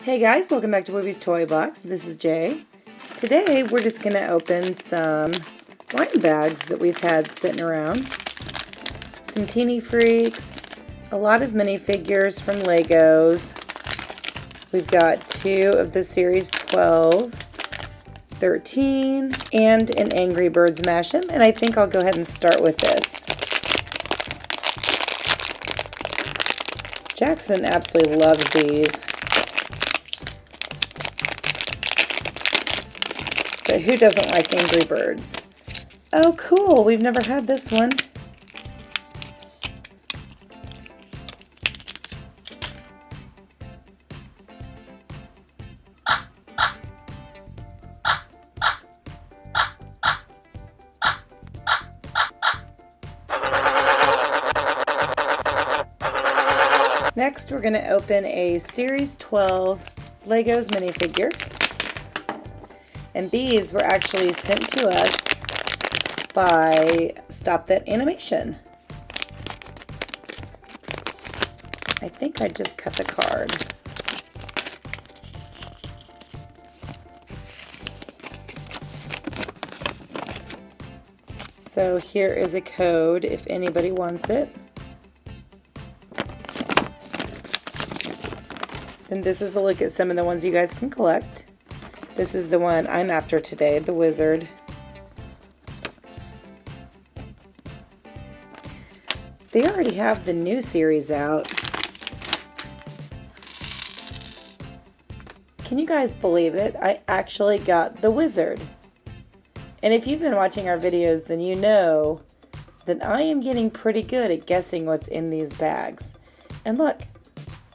Hey guys, welcome back to Wibby's Toy Box. This is Jay. Today we're just going to open some wine bags that we've had sitting around. Some Teeny Freaks, a lot of minifigures from Legos. We've got 2 of the Series 12, 13, and an Angry Bird Fashems, and I think I'll go ahead and start with this. Jackson absolutely loves these. But who doesn't like Angry Birds? Oh, cool. We've never had this one. Next, we're going to open a Series 12 Legos minifigure. And these were actually sent to us by Stop That Animation. I think I just cut the card. So here is a code if anybody wants it. And this is a look at some of the ones you guys can collect. This is the one I'm after today, the Wizard. They already have the new series out. Can you guys believe it? I actually got the Wizard. And if you've been watching our videos, then you know that I am getting pretty good at guessing what's in these bags. And look,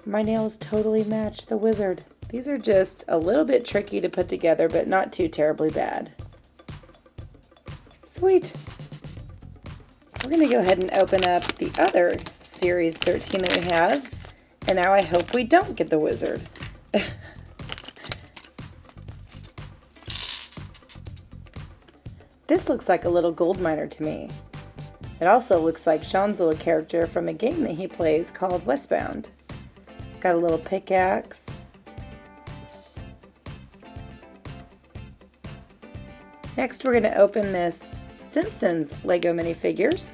my nails totally match the Wizard. These are just a little bit tricky to put together, but not too terribly bad. Sweet. We're going to go ahead and open up the other Series 13 that we have. And now I hope we don't get the Wizard. This looks like a little gold miner to me. It also looks like Sean's little character from a game that he plays called Westbound. It's got a little pickaxe. Next, we're going to open this Simpsons Lego minifigures.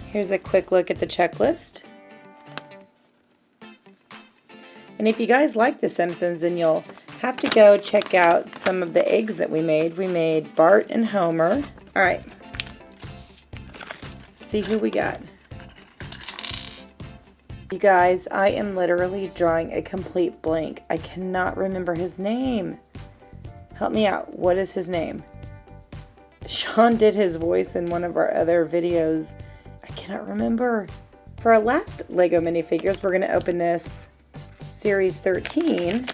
Here's a quick look at the checklist. And if you guys like The Simpsons, then you'll have to go check out some of the eggs that we made. We made Bart and Homer. All right. See who we got. You guys, I am literally drawing a complete blank. I cannot remember his name. Help me out. What is his name? Sean did his voice in one of our other videos. I cannot remember. For our last Lego minifigures, we're going to open this Series 13.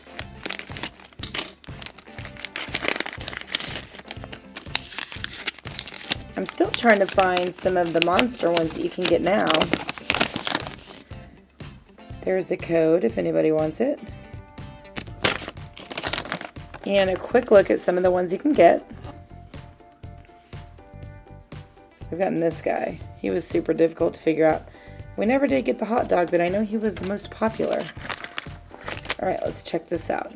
I'm still trying to find some of the monster ones that you can get now. There's the code if anybody wants it. And a quick look at some of the ones you can get. We've gotten this guy. He was super difficult to figure out. We never did get the hot dog, but I know he was the most popular. Alright, let's check this out.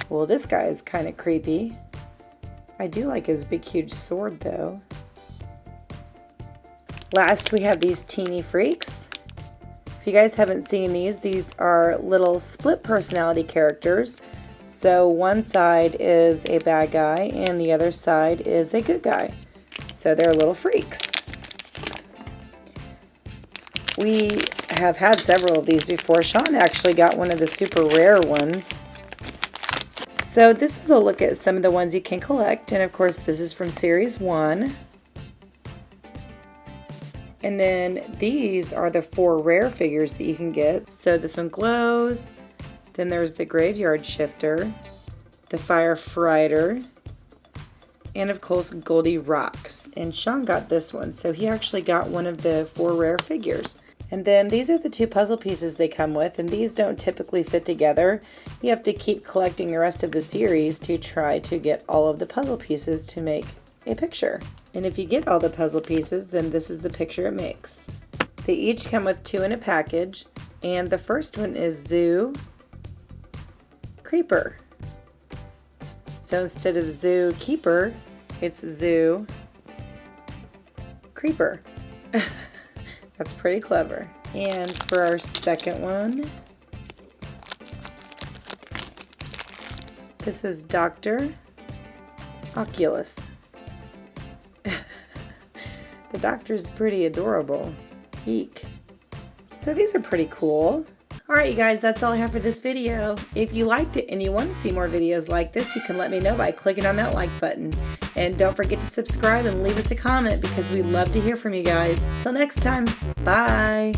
Well, this guy is kind of creepy. I do like his big huge sword though. Last we have these Teeny Freaks. If you guys haven't seen these are little split personality characters. So one side is a bad guy and the other side is a good guy. So they're little freaks. We have had several of these before. Sean actually got one of the super rare ones. So this is a look at some of the ones you can collect, and of course this is from Series 1. And then these are the 4 rare figures that you can get. So this one glows, then there's the Graveyard Shifter, the Firefighter, and of course Goldie Rocks. And Sean got this one, so he actually got one of the 4 rare figures. And then these are the two puzzle pieces they come with, and these don't typically fit together. You have to keep collecting the rest of the series to try to get all of the puzzle pieces to make a picture. And if you get all the puzzle pieces, then this is the picture it makes. They each come with 2 in a package, and the first one is Zoo Creeper. So instead of Zoo Keeper, it's Zoo Creeper. That's pretty clever. And for our second one, this is Dr. Oculus. The doctor's pretty adorable. Eek. So these are pretty cool. Alright you guys, that's all I have for this video. If you liked it and you want to see more videos like this, you can let me know by clicking on that like button. And don't forget to subscribe and leave us a comment because we'd love to hear from you guys. Till next time, bye!